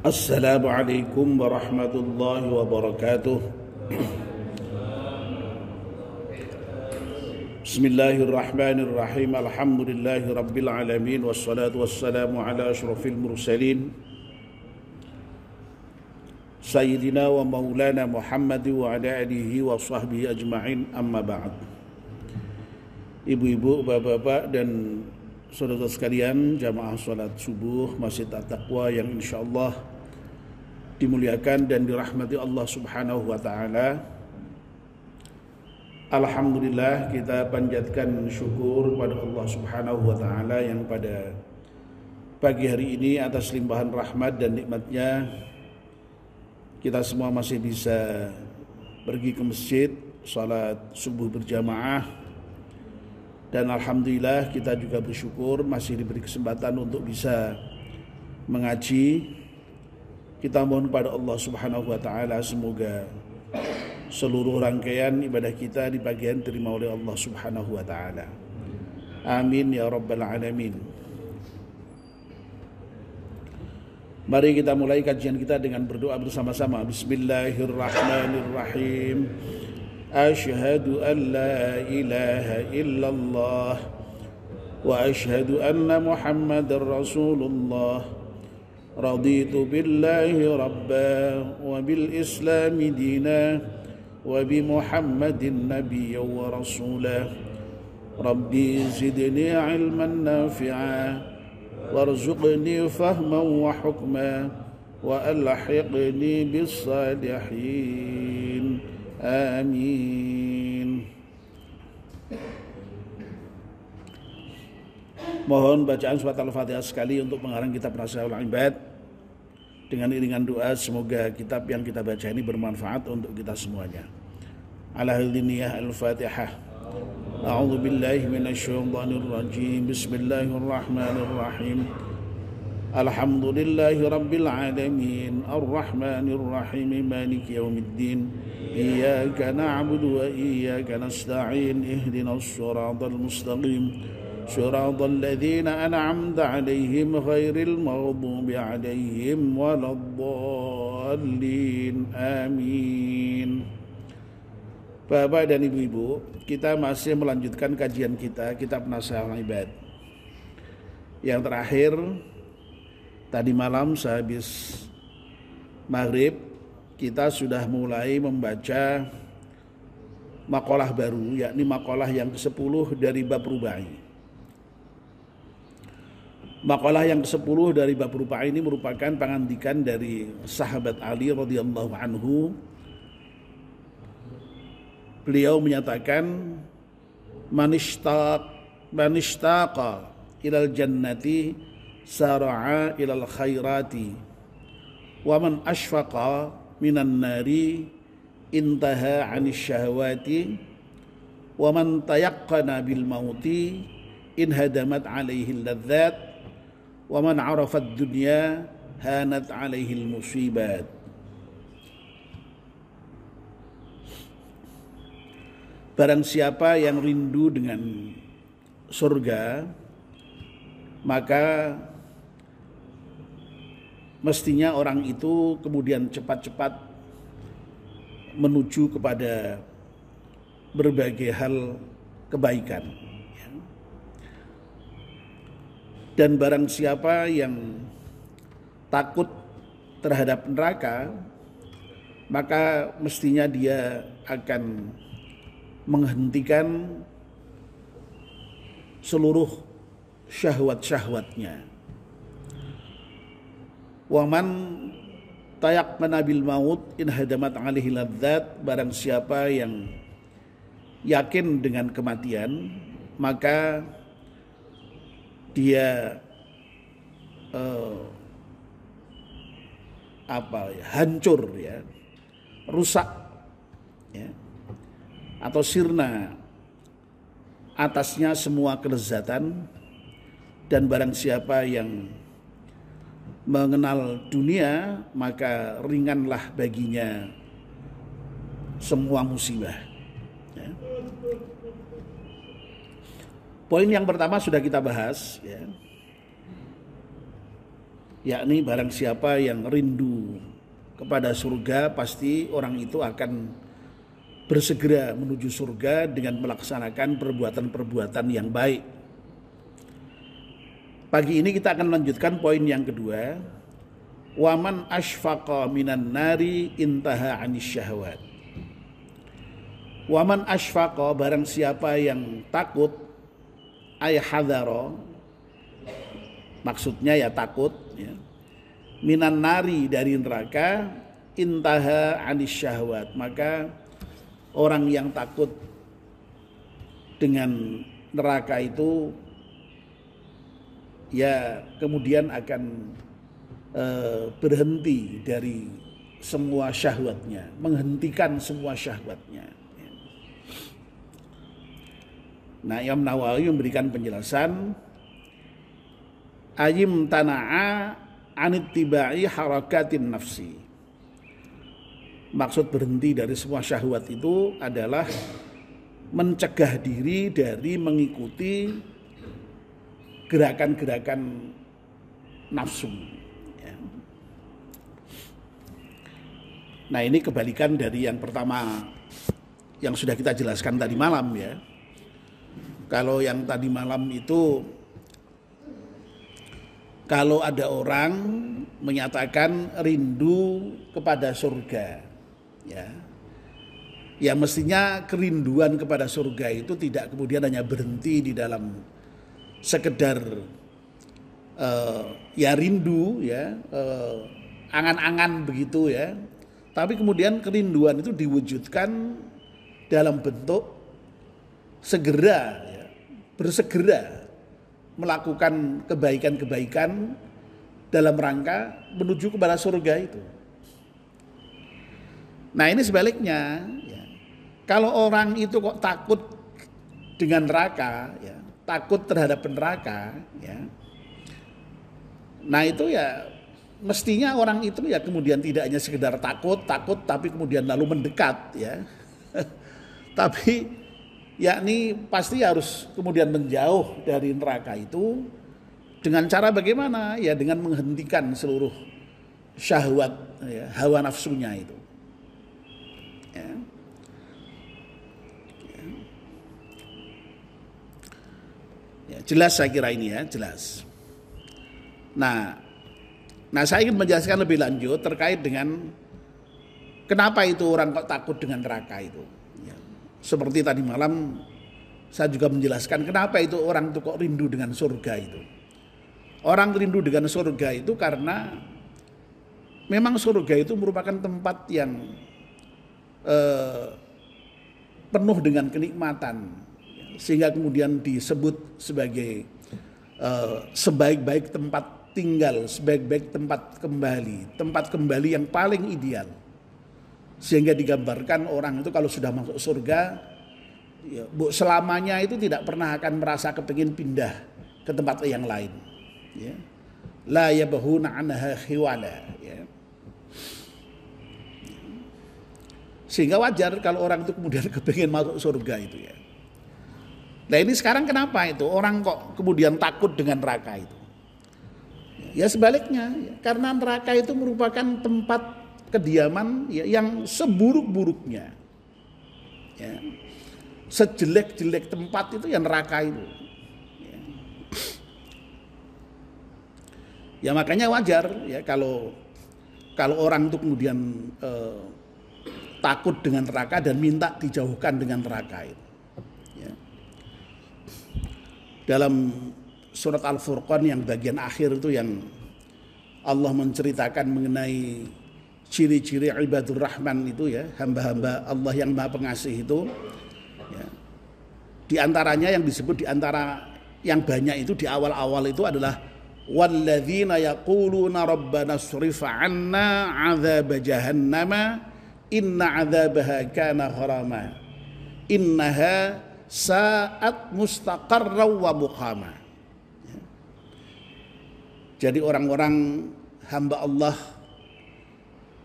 Assalamualaikum warahmatullahi wabarakatuh. Bismillahirrahmanirrahim. Alhamdulillahi rabbil alamin. Wassalatu wassalamu ala asyrafil mursalin Sayyidina wa maulana Muhammad wa ala alihi wa sahbihi ajma'in, amma ba'd. Ibu-ibu, bapak-bapak dan saudara sekalian, jamaah salat subuh Masjid At-Taqwa yang insyaallah dimuliakan dan dirahmati Allah Subhanahu wa taala. Alhamdulillah, kita panjatkan syukur kepada Allah Subhanahu wa taala yang pada pagi hari ini atas limpahan rahmat dan nikmatnya kita semua masih bisa pergi ke masjid salat subuh berjamaah, dan alhamdulillah kita juga bersyukur masih diberi kesempatan untuk bisa mengaji. Kita mohon kepada Allah Subhanahu wa taala semoga seluruh rangkaian ibadah kita di pagi hari diterima oleh Allah Subhanahu wa taala. Amin ya rabbal alamin. Mari kita mulai kajian kita dengan berdoa bersama-sama. Bismillahirrahmanirrahim. Asyhadu an la ilaha illallah wa asyhadu anna Muhammadar Rasulullah. Raditu billahi rabba wa bil islami dina wa bi Muhammadin nabiyya wa rasula. Rabbi zidni ilman nafi'a warzuqni fahman wa hukma wa alhiqni bis salihin. Amin. Mohon bacaan surat Al-Fatihah sekali untuk pengarang kitab Nasihatul Ibad dengan iringan doa semoga kitab yang kita baca ini bermanfaat untuk kita semuanya. Ala hadiniyah Al-Fatihah. A'udzu billahi minasyaitonir rajim. Bismillahirrahmanirrahim. Alhamdulillahi rabbil alamin. Arrahmanir rahim. Maliki yaumiddin. Iyyaka na'budu wa iyyaka nasta'in. Ihdinas siratal mustaqim. صراط الذين أنعمت عليهم غير المغضوب عليهم ولا الضالين. Amin. Bapak dan ibu-ibu, kita masih melanjutkan kajian kita kitab Nasihatul Ibad. Yang terakhir tadi malam sehabis maghrib kita sudah mulai membaca makalah baru, yakni makalah yang ke-10 dari bab rubai. Makalah yang ke-10 dari bab rubai ini merupakan pengandikan dari sahabat Ali radhiyallahu anhu. Beliau menyatakan, manishtaqa ilal jannati sara'a ilal khairati wa man ashfaqa minan nari intaha 'anis syahawati wa man tayaqqana bil mauti inhadamat 'alaihi ladzat wa man 'arafad dunya hanat 'alaihil musibat. Barang siapa yang rindu dengan surga, maka mestinya orang itu kemudian cepat-cepat menuju kepada berbagai hal kebaikan. Dan barang siapa yang takut terhadap neraka, maka mestinya dia akan menghentikan seluruh syahwat-syahwatnya. Wa man tayaqqana bil maut in hadamat 'alaihi ladzat, barang siapa yang yakin dengan kematian, maka dia hancur ya, rusak ya, atau sirna atasnya semua kelezatan. Dan barang siapa yang mengenal dunia, maka ringanlah baginya semua musibah ya. Poin yang pertama sudah kita bahas ya. yakni barang siapa yang rindu kepada surga, pasti orang itu akan bersegera menuju surga dengan melaksanakan perbuatan-perbuatan yang baik. Pagi ini kita akan lanjutkan poin yang kedua. Waman asfaqa minan nari intaha anis syahwat. Waman asfaqa, barang siapa yang takut, ay hadara, maksudnya ya takut ya, minan nari, dari neraka, intaha anis syahwat, maka orang yang takut dengan neraka itu ya kemudian akan berhenti dari semua syahwatnya, menghentikan semua syahwatnya. Nah, Imam Nawawi memberikan penjelasan, ayim tana'a anittiba'i harakatin nafsi. Maksud berhenti dari semua syahwat itu adalah mencegah diri dari mengikuti gerakan-gerakan nafsu. Ya. Nah, ini kebalikan dari yang pertama yang sudah kita jelaskan tadi malam ya. Kalau yang tadi malam itu, kalau ada orang menyatakan rindu kepada surga, ya mestinya kerinduan kepada surga itu tidak kemudian hanya berhenti di dalam sekedar ya rindu ya, angan-angan begitu ya, tapi kemudian kerinduan itu diwujudkan dalam bentuk segera ya, bersegera melakukan kebaikan-kebaikan dalam rangka menuju kepada surga itu. Nah, ini sebaliknya ya. Kalau orang itu kok takut dengan neraka ya, takut terhadap neraka ya. Nah, itu ya mestinya orang itu ya kemudian tidak hanya sekedar takut tapi kemudian lalu mendekat ya. Tapi yakni pasti harus kemudian menjauh dari neraka itu dengan cara bagaimana? Ya dengan menghentikan seluruh syahwat ya, hawa nafsunya itu. Ya. Ya, jelas saya kira ini ya, jelas. Nah saya ingin menjelaskan lebih lanjut terkait dengan kenapa itu orang kok takut dengan neraka itu. Seperti tadi malam saya juga menjelaskan kenapa itu orang itu kok rindu dengan surga itu. Orang rindu dengan surga itu karena memang surga itu merupakan tempat yang penuh dengan kenikmatan, sehingga kemudian disebut sebagai sebaik-baik tempat tinggal, sebaik-baik tempat kembali yang paling ideal. Sehingga digambarkan orang itu kalau sudah masuk surga ya, selamanya itu tidak pernah akan merasa kepingin pindah ke tempat yang lain ya. La yabghuna anha khiwala ya. Sehingga wajar kalau orang itu kemudian kepingin masuk surga itu ya. Nah, ini sekarang kenapa itu orang kok kemudian takut dengan neraka itu? Ya sebaliknya ya, karena neraka itu merupakan tempat kediaman ya, yang seburuk-buruknya ya. Sejelek-jelek tempat itu ya neraka itu ya makanya wajar ya kalau orang itu kemudian takut dengan neraka dan minta dijauhkan dengan neraka itu ya. Dalam surat Al-Furqan yang bagian akhir itu yang Allah menceritakan mengenai ciri-ciri ibadur rahman itu ya, hamba-hamba Allah yang Maha Pengasih itu ya. Di antaranya yang disebut di antara yang banyak itu di awal-awal itu adalah walladzina yaquluna rabbana srif 'anna 'adzab jahannama inna 'adzabaha kana gharama innaha sa'at mustaqarra wa muqama ya. Jadi orang-orang hamba Allah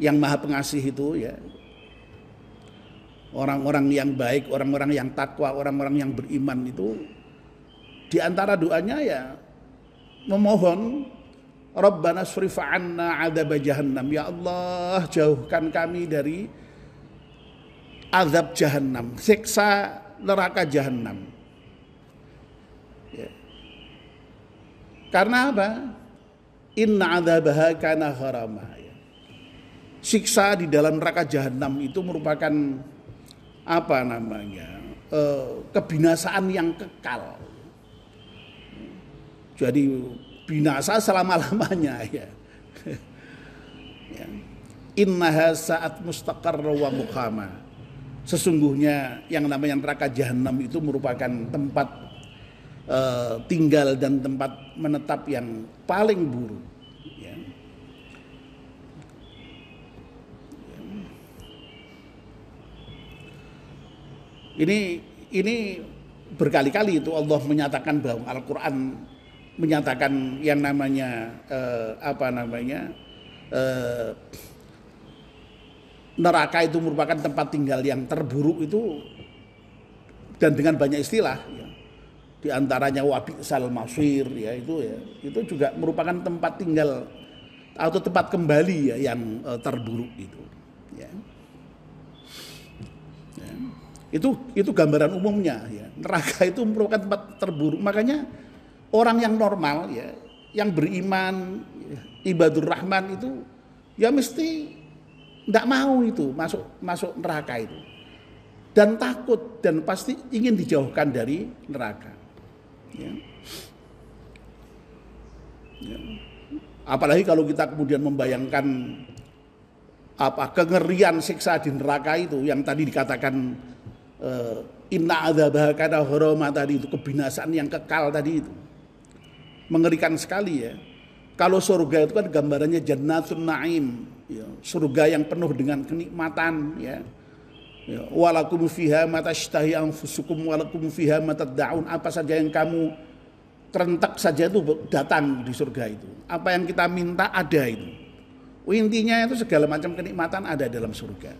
yang Maha Pengasih itu ya, orang-orang yang baik, orang-orang yang takwa, orang-orang yang beriman itu di antara doanya ya memohon Rabbana srif 'anna 'adzab jahannam. Ya Allah, jauhkan kami dari azab jahannam, siksa neraka jahannam. Ya. Karena apa? Inna 'adzabaha kana gharama. Ya. Siksa di dalam neraka jahanam itu merupakan apa namanya? Kebinasaan yang kekal. Jadi binasa selama-lamanya ya. Ya. Innaha sa'at mustaqarra wa muqama. Sesungguhnya yang namanya neraka jahanam itu merupakan tempat tinggal dan tempat menetap yang paling buruk. Ya. Ini berkali-kali itu Allah menyatakan bahwa Al-Quran menyatakan yang namanya neraka itu merupakan tempat tinggal yang terburuk itu, dan dengan banyak istilah ya. Di antaranya wabi'sal masir ya, itu juga merupakan tempat tinggal atau tempat kembali ya yang terburuk itu ya. Ya. Itu gambaran umumnya ya. Neraka itu merupakan tempat terburuk. Makanya orang yang normal ya, yang beriman ya, ibadur rahman itu ya mesti tidak mau itu masuk neraka itu, dan takut dan pasti ingin dijauhkan dari neraka ya. Ya. Apalagi kalau kita kemudian membayangkan kengerian siksa di neraka itu yang tadi dikatakan inna adzabaha kana gharama tadi, itu kebinasaan yang kekal tadi, itu mengerikan sekali ya. Kalau surga itu kan gambarannya jannatun naim ya, surga yang penuh dengan kenikmatan ya. Ya, walakum fiha ma tashtahi anfusukum walakum fiha ma tad'un. Apa saja yang kamu kerentak saja itu datang di surga itu. Apa yang kita minta ada itu. Intinya itu segala macam kenikmatan ada dalam surga.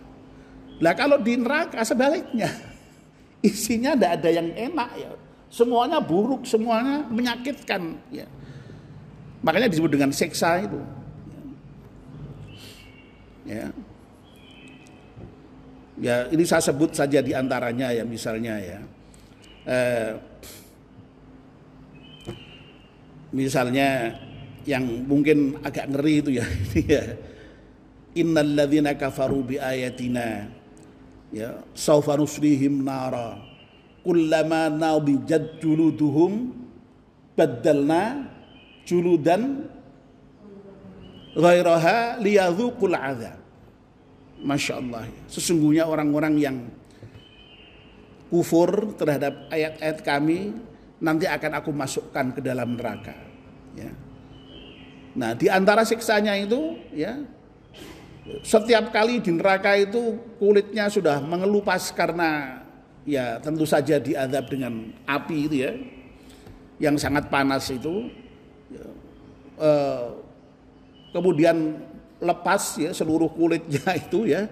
Lah kalau di neraka sebaliknya, isinya tidak ada yang enak ya. Semuanya buruk, semuanya menyakitkan ya. Makanya disebut dengan siksa itu. Ya. Ya, ini saya sebut saja di antaranya ya, misalnya ya. Misalnya yang mungkin agak ngeri itu ya. Innal ladzina kafaru bi ayatina ya saufa nuslihim nara kullama nadijat juluduhum baddalna juludan ghairaha liyadzuqul adzab. Masya Allah, sesungguhnya orang-orang yang kufur terhadap ayat-ayat kami nanti akan aku masukkan ke dalam neraka ya. Nah di antara siksanya itu ya, setiap kali di neraka itu kulitnya sudah mengelupas karena ya tentu saja diazab dengan api itu ya, yang sangat panas itu ya, kemudian lepas ya seluruh kulitnya itu ya,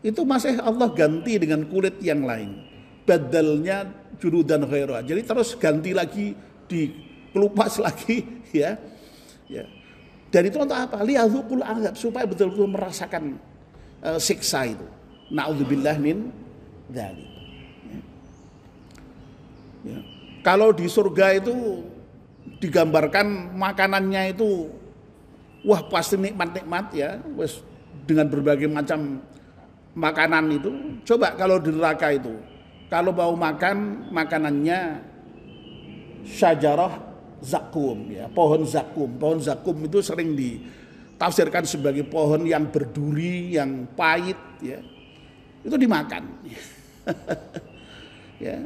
itu masih Allah ganti dengan kulit yang lain, badalnya juludan ghairah, jadi terus ganti lagi, dikelupas lagi ya. Ya. Dan itu untuk apa? Liyadzuqul adzab, supaya betul-betul merasakan siksa itu. Na'udzubillah min dzalik. Ya. Ya. Kalau di surga itu digambarkan makanannya itu wah pasti nikmat-nikmat ya, wes dengan berbagai macam makanan itu. Coba kalau di neraka itu, kalau mau makan makanannya syajarah zakum ya, pohon zakum. Pohon zakum itu sering ditafsirkan sebagai pohon yang berduri, yang pahit ya. Itu dimakan. Ya.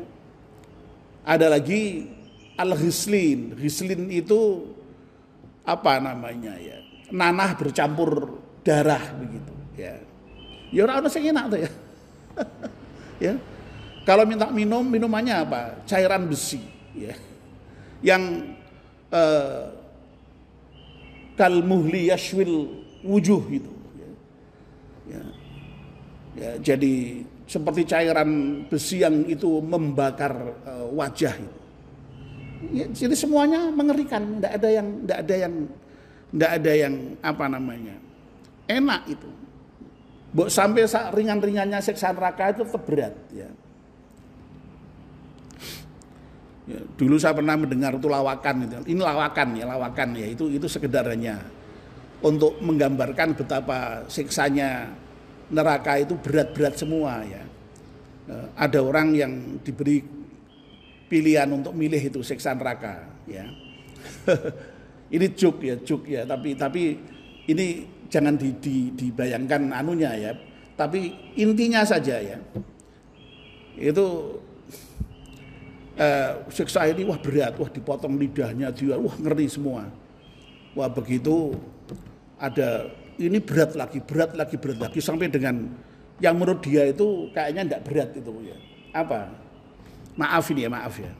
Ada lagi al-ghislin. Ghislin itu apa namanya ya? Nanah bercampur darah begitu ya. Ya orang sing enak tuh ya. Ya. Kalau minta minum, minumannya apa? Cairan besi ya. Yang kalmuhli yashwil wujuh itu ya. Ya. Ya, jadi seperti cairan besi yang itu membakar wajah itu. Ya, jadi semuanya mengerikan, tidak ada yang Nggak ada yang enak itu. Sampai ringan-ringannya siksa neraka itu tetap berat ya. Ya, dulu saya pernah mendengar itu lawakan itu. Ini lawakan ya. Itu sekedar hanya untuk menggambarkan betapa siksanya neraka itu berat-berat semua ya. Ada orang yang diberi pilihan untuk milih itu siksa neraka ya. Ini joke ya, tapi ini jangan dibayangkan anunya ya. Tapi intinya saja ya. Itu siksa ini wah berat, wah dipotong lidahnya dia, wah ngeri semua. Wah begitu ada ini berat lagi sampai dengan yang menurut dia itu kayaknya enggak berat itu ya. Apa? Maaf ya.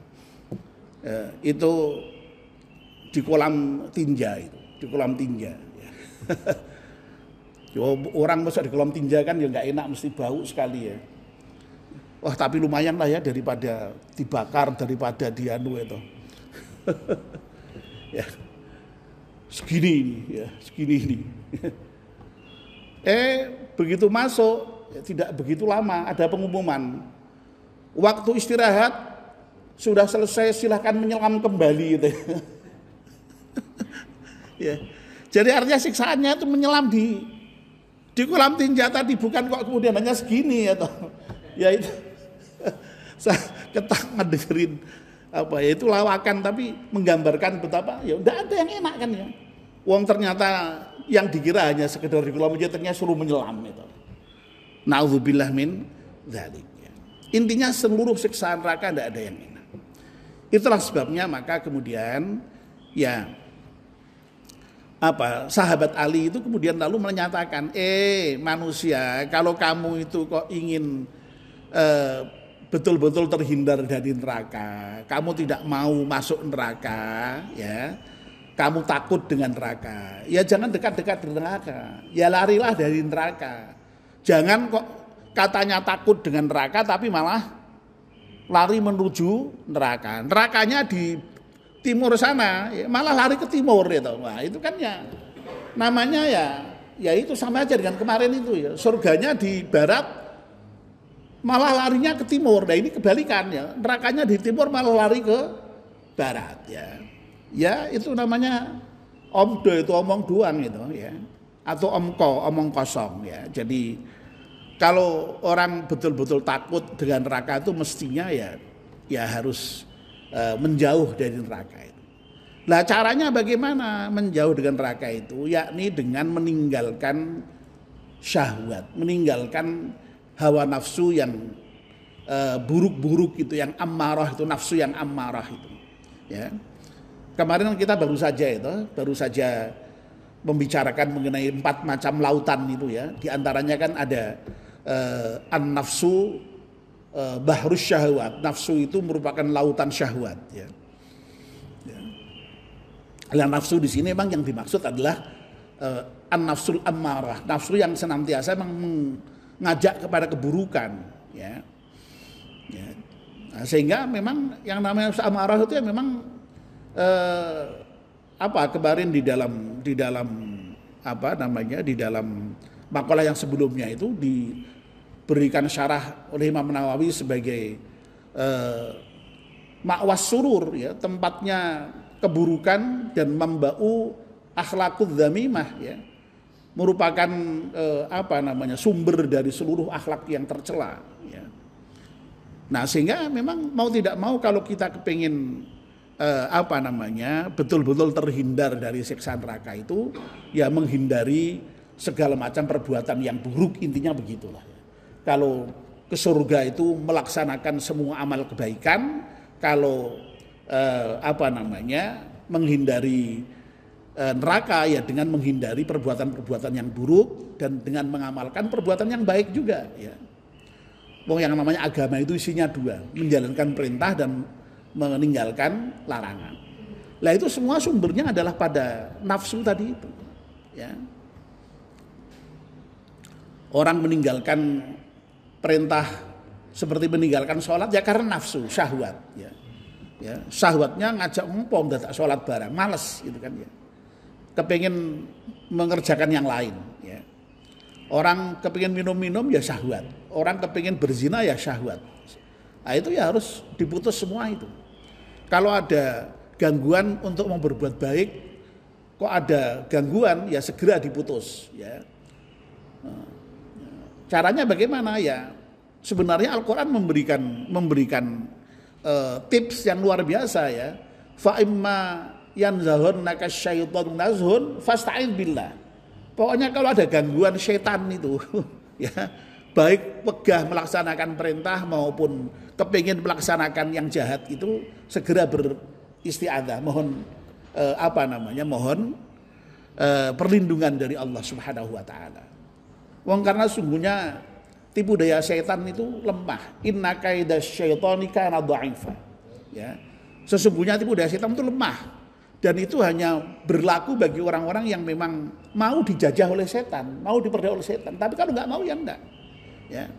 Itu di kolam tinja itu, di kolam tinja. Ya. Orang masuk di kolam tinja kan ya nggak enak, mesti bau sekali ya. Wah tapi lumayan lah ya daripada dibakar, daripada dianu itu. Ya. Segini ini. Begitu masuk tidak begitu lama ada pengumuman. Waktu istirahat sudah selesai, silahkan menyelam kembali gitu. Ya. Jadi artinya siksaannya itu menyelam di kolam tinja tadi, bukan kok kemudian hanya segini atau ya itu. Saya ketak ngedengerin itu lawakan tapi menggambarkan betapa ya udah ada yang enak kan ya. Wong ternyata yang dikira hanya sekedar di kolam tinja ternyata suruh menyelam itu. Nauzubillah min dzalik. Intinya seluruh siksaan neraka tidak ada yang enak. Itulah sebabnya maka kemudian ya sahabat Ali itu kemudian lalu menyatakan, manusia, kalau kamu itu kok ingin betul-betul terhindar dari neraka, kamu tidak mau masuk neraka, ya, kamu takut dengan neraka, ya jangan dekat-dekat dengan neraka, ya larilah dari neraka. Jangan kok katanya takut dengan neraka tapi malah lari menuju neraka. Nerakanya di timur sana, ya, malah lari ke timur gitu. Wah, itu kan ya namanya ya itu sama aja dengan kemarin itu ya. Surganya di barat malah larinya ke timur. Nah, ini kebalikan ya. Nerakanya di timur malah lari ke barat ya. Ya, itu namanya omdo, itu omong doang itu ya. Atau omong kosong ya. Jadi kalau orang betul-betul takut dengan neraka itu mestinya ya harus menjauh dari neraka itu. Nah, caranya bagaimana menjauh dengan neraka itu? Yakni dengan meninggalkan syahwat, meninggalkan hawa nafsu yang buruk-buruk itu, yang ammarah itu, nafsu yang ammarah itu. Ya. Kemarin kita baru saja membicarakan mengenai 4 macam lautan itu ya. Di antaranya kan ada an-nafsu bahrus syahwat. Nafsu itu merupakan lautan syahwat ya. Nah, nafsu di sini memang yang dimaksud adalah an-nafsul ammarah, nafsu yang senantiasa mengajak kepada keburukan ya. Nah, sehingga memang yang namanya nafsu ammarah itu ya memang kemarin di dalam makalah yang sebelumnya itu diberikan syarah oleh Imam Nawawi sebagai ma'was surur ya, tempatnya keburukan dan membau akhlaqudz dzamimah ya, merupakan sumber dari seluruh akhlak yang tercela ya. Nah, sehingga memang mau tidak mau kalau kita kepingin betul-betul terhindar dari siksa neraka itu ya menghindari segala macam perbuatan yang buruk, intinya begitulah. Kalau ke surga itu melaksanakan semua amal kebaikan, kalau menghindari neraka ya dengan menghindari perbuatan-perbuatan yang buruk dan dengan mengamalkan perbuatan yang baik juga ya. Yang namanya agama itu isinya 2, menjalankan perintah dan meninggalkan larangan. Lah itu semua sumbernya adalah pada nafsu tadi itu ya. Orang meninggalkan perintah seperti meninggalkan sholat ya karena nafsu, syahwat ya. Ya, syahwatnya ngajak ngempong dadak sholat bareng, males gitu kan ya. kepingin mengerjakan yang lain. Ya. Orang kepingin minum-minum ya syahwat. Orang kepingin berzina ya syahwat. Nah itu ya harus diputus semua itu. Kalau ada gangguan untuk mau berbuat baik, kok ada gangguan ya segera diputus. Ya. Caranya bagaimana ya? Sebenarnya Al-Quran memberikan tips yang luar biasa ya. Fa imma yanzaghannaka syaitanu nazghun fasta'idz billah. Pokoknya kalau ada gangguan setan itu ya, baik pegah melaksanakan perintah maupun kepingin melaksanakan yang jahat itu segera beristiadzah, mohon mohon perlindungan dari Allah Subhanahu wa taala. Wong karena sungguhnya tipu daya setan itu lemah. Inna kaidasyaitani kana dha'ifa. Ya. Sesungguhnya tipu daya setan itu lemah. Dan itu hanya berlaku bagi orang-orang yang memang mau dijajah oleh setan, mau diperdaya oleh setan. Tapi kalau nggak mau ya enggak. Ya.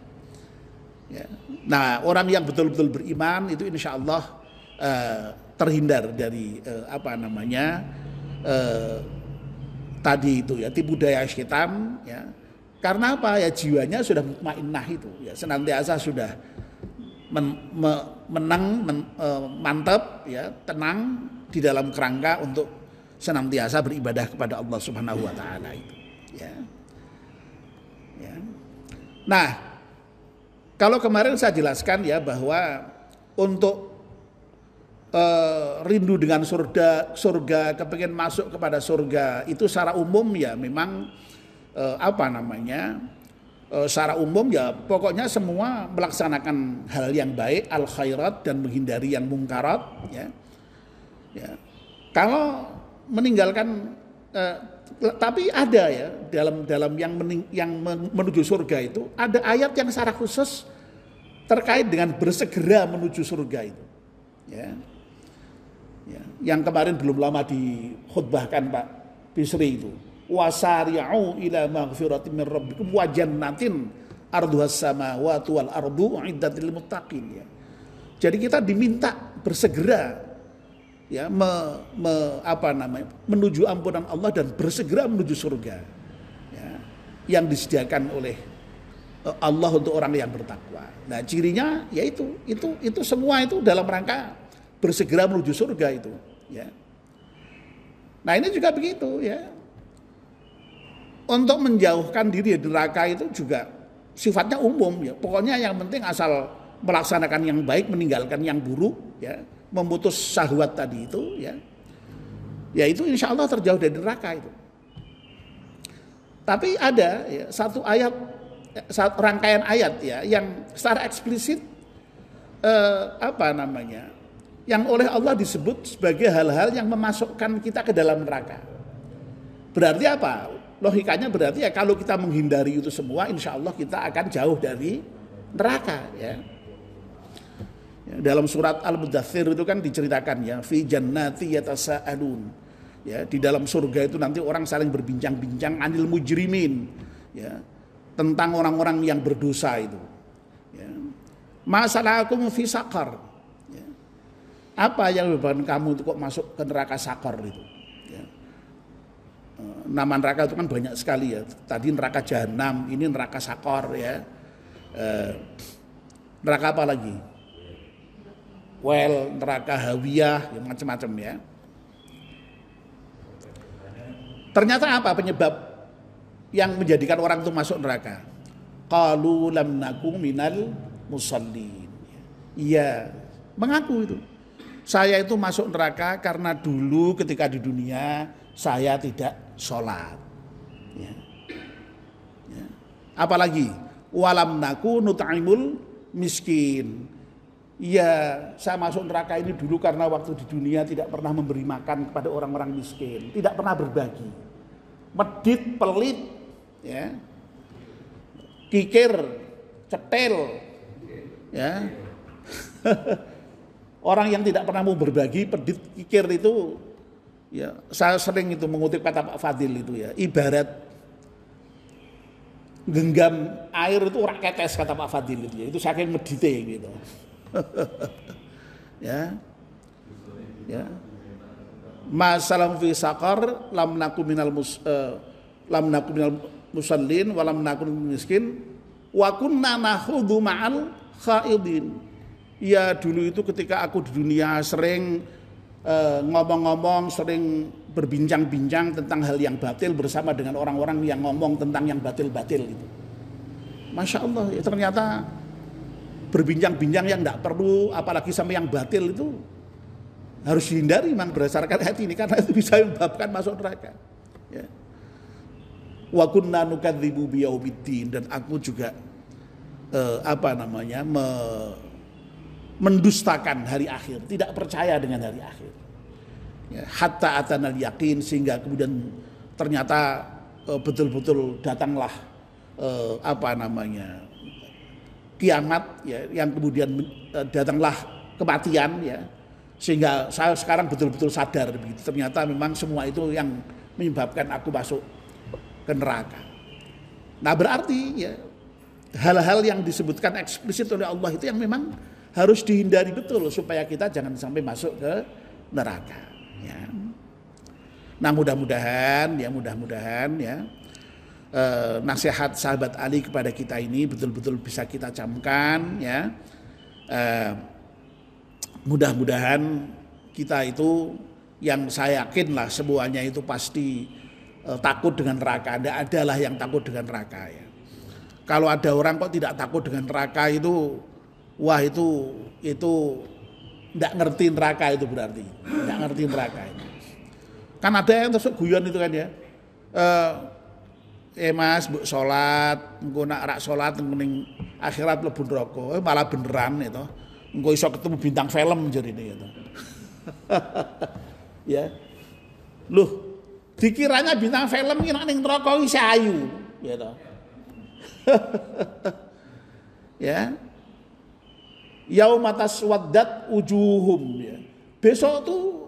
Ya. Nah, orang yang betul-betul beriman itu insya Allah terhindar dari tadi itu ya, tipu daya setan ya. Karena apa ya, jiwanya sudah mutmainnah itu ya, senantiasa sudah mantap ya, tenang di dalam kerangka untuk senantiasa beribadah kepada Allah Subhanahu wa taala itu ya. Ya. Nah, kalau kemarin saya jelaskan ya bahwa untuk rindu dengan surga, kepingin masuk kepada surga itu secara umum ya memang secara umum ya pokoknya semua melaksanakan hal yang baik, al khairat, dan menghindari yang mungkarat ya. Ya. Kalau meninggalkan tapi ada ya dalam yang menuju surga itu ada ayat yang secara khusus terkait dengan bersegera menuju surga itu ya. Ya. Yang kemarin belum lama dikhutbahkan Pak Bisri itu, wasari'u ila maghfiratin min rabbikum wa jannatin arduhas samawati wal ardu uiddat lil muttaqin ya. Jadi kita diminta bersegera ya menuju ampunan Allah dan bersegera menuju surga ya, yang disediakan oleh Allah untuk orang yang bertakwa. Nah, cirinya yaitu itu semua itu dalam rangka bersegera menuju surga itu ya. Nah, ini juga begitu ya. Untuk menjauhkan diri dari neraka itu juga sifatnya umum ya. Pokoknya yang penting asal melaksanakan yang baik, meninggalkan yang buruk ya, memutus syahwat tadi itu ya. Ya itu insya Allah terjauh dari neraka itu. Tapi ada ya, satu ayat, rangkaian ayat ya yang secara eksplisit yang oleh Allah disebut sebagai hal-hal yang memasukkan kita ke dalam neraka. Berarti apa? Logikanya berarti ya kalau kita menghindari itu semua, insya Allah kita akan jauh dari neraka ya. Dalam surat Al-Mudaththir itu kan diceritakan ya, fi jannati yatasaalun. Ya, di dalam surga itu nanti orang saling berbincang-bincang anil mujrimin ya, tentang orang-orang yang berdosa itu. Ya. Masalakum fi saqar. Ya. Apa yang menyebabkan kamu itu kok masuk ke neraka sakar itu? Ya. Nama neraka itu kan banyak sekali ya. Tadi neraka jahanam, ini neraka sakar ya. Neraka apa lagi? Neraka hawiyah, ya macam-macam ya. Ternyata apa penyebab yang menjadikan orang itu masuk neraka? Qalu lam nakum minal musallin. Iya, mengaku itu. Saya itu masuk neraka karena dulu ketika di dunia saya tidak sholat. Ya. Ya. Apalagi walam naku nut'imul miskin. Iya, saya masuk neraka ini dulu karena waktu di dunia tidak pernah memberi makan kepada orang-orang miskin, tidak pernah berbagi, medit, pelit, ya, kikir, cetel, ya. Orang yang tidak pernah mau berbagi, pedit, kikir itu, ya, saya sering itu mengutip kata Pak Fadil itu ya, ibarat genggam air itu ora ketes kata Pak Fadil itu ya, itu saking medite gitu. Ya, ya, ma salam fi saqar lam naku minal musallin wa lam naku miskin wa kunna nakhudhu ma'al khaidin. Ya dulu itu ketika aku di dunia sering ngomong-ngomong, sering berbincang-bincang tentang hal yang batil bersama dengan orang-orang yang ngomong tentang yang batil-batil itu. Masya Allah, ya ternyata berbincang-bincang yang tidak perlu, apalagi sampai yang batil itu harus dihindari memang berdasarkan ayat ini, karena itu bisa menyebabkan masuk neraka. Ya. Wa kunna nukadzibu biyaumiddin, dan aku juga mendustakan hari akhir, tidak percaya dengan hari akhir. Ya, hatta atanal yakin, sehingga kemudian ternyata betul-betul datanglah kiamat, ya, yang kemudian datanglah kematian, ya, sehingga saya sekarang betul-betul sadar begitu. Ternyata memang semua itu yang menyebabkan aku masuk ke neraka. Nah berarti ya hal-hal yang disebutkan eksplisit oleh Allah itu yang memang harus dihindari betul supaya kita jangan sampai masuk ke neraka. Ya. Nah mudah-mudahan ya nasihat sahabat Ali kepada kita ini betul-betul bisa kita camkan, ya. Mudah-mudahan kita itu, yang saya yakin lah semuanya itu pasti takut dengan neraka. Tidak adalah yang takut dengan neraka, ya. Kalau ada orang kok tidak takut dengan neraka itu, wah itu tidak ngerti neraka itu berarti. Tidak ngerti neraka itu. Kan ada yang terus guyon itu kan, ya. Mas, mbok salat, engko nak rak salat ning akhirat mlebu neraka. Malah beneran itu. Engko iso ketemu bintang film jarine gitu. Ya. Loh, dikiranya bintang film ki nek ning neraka wis ayu, ya toh. Ya. Yauma taswaddat wujuhum, ya. Besok tuh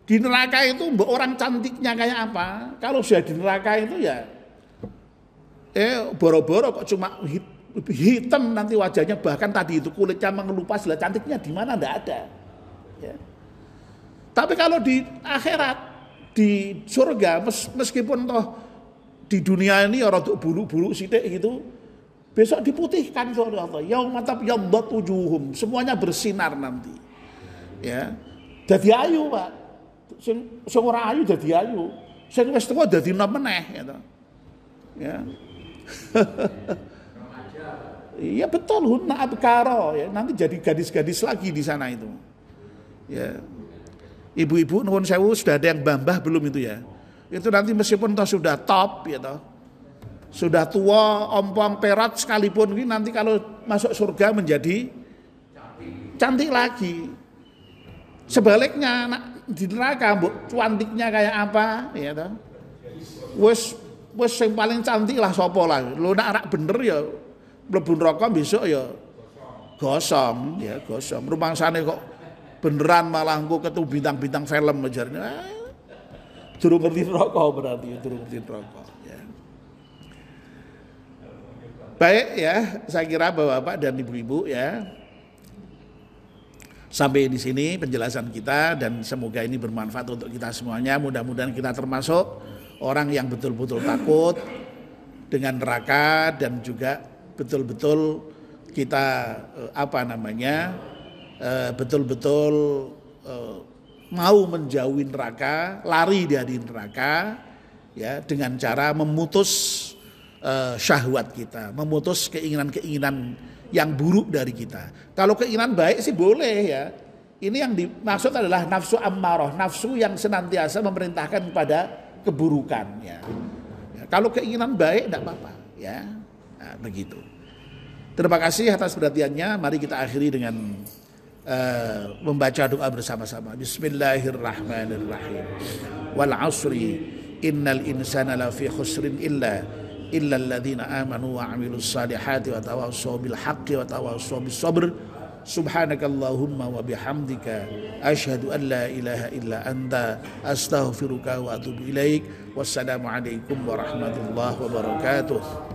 di neraka itu mbok orang cantiknya kayak apa? Kalau sudah di neraka itu ya boro-boro kok cuma hitam nanti wajahnya, bahkan tadi itu kulitnya mengelupas, lah cantiknya di mana, enggak ada. Ya. Tapi kalau di akhirat, di surga, meskipun toh di dunia ini ya rada bulu-bulu sithik gitu, besok diputihkan oleh Allah. Yauma tabyaddat wujuhum, semuanya bersinar nanti. Ya. Dadi ayu, Pak. Sing ora ayu dadi ayu. Sing wis tuwa dadi enom meneh gitu. Ya. Iya betul, hunna abkaro, ya, nanti jadi gadis-gadis lagi di sana itu. Ya. Ibu-ibu nuwun sewu, sudah ada yang mbah belum itu, ya. Itu nanti meskipun toh sudah top, ya toh, sudah tua, ompong, perat sekalipun, ini nanti kalau masuk surga menjadi cantik lagi. Sebaliknya di neraka mbok cantiknya kayak apa, ya toh. Wes yang paling cantik lah sapa lah. Lho nek rak bener ya mlebu neraka besok ya gosong, ya gosong. Rumangsane kok beneran malah engko ketemu bintang-bintang film ajarnya. Durung ngerti neraka berarti, durung ngerti neraka, ya. Baik ya, saya kira Bapak-bapak dan Ibu-ibu, ya. Sampai di sini penjelasan kita, dan semoga ini bermanfaat untuk kita semuanya. Mudah-mudahan kita termasuk orang yang betul-betul takut dengan neraka, dan juga betul-betul kita betul-betul mau menjauhi neraka, lari dari neraka, ya, dengan cara memutus syahwat kita, memutus keinginan-keinginan yang buruk dari kita. Kalau keinginan baik sih boleh, ya. Ini yang dimaksud adalah nafsu ammarah, nafsu yang senantiasa memerintahkan kepada keburukan, ya. Ya, kalau keinginan baik tidak apa-apa, ya. Nah, begitu. Terima kasih atas perhatiannya. Mari kita akhiri dengan membaca doa bersama-sama. Bismillahirrahmanirrahim. Wal 'asri innal insana lafi khusrin illa alladzina amanu wa 'amilus salihati wa tawassaw bil haqqi wa tawassaw bis sabr. Subhanakallahumma wa bihamdika asyhadu an la ilaha illa anta astaghfiruka wa atubu ilaik. Wassalamualaikum warahmatullahi wabarakatuh.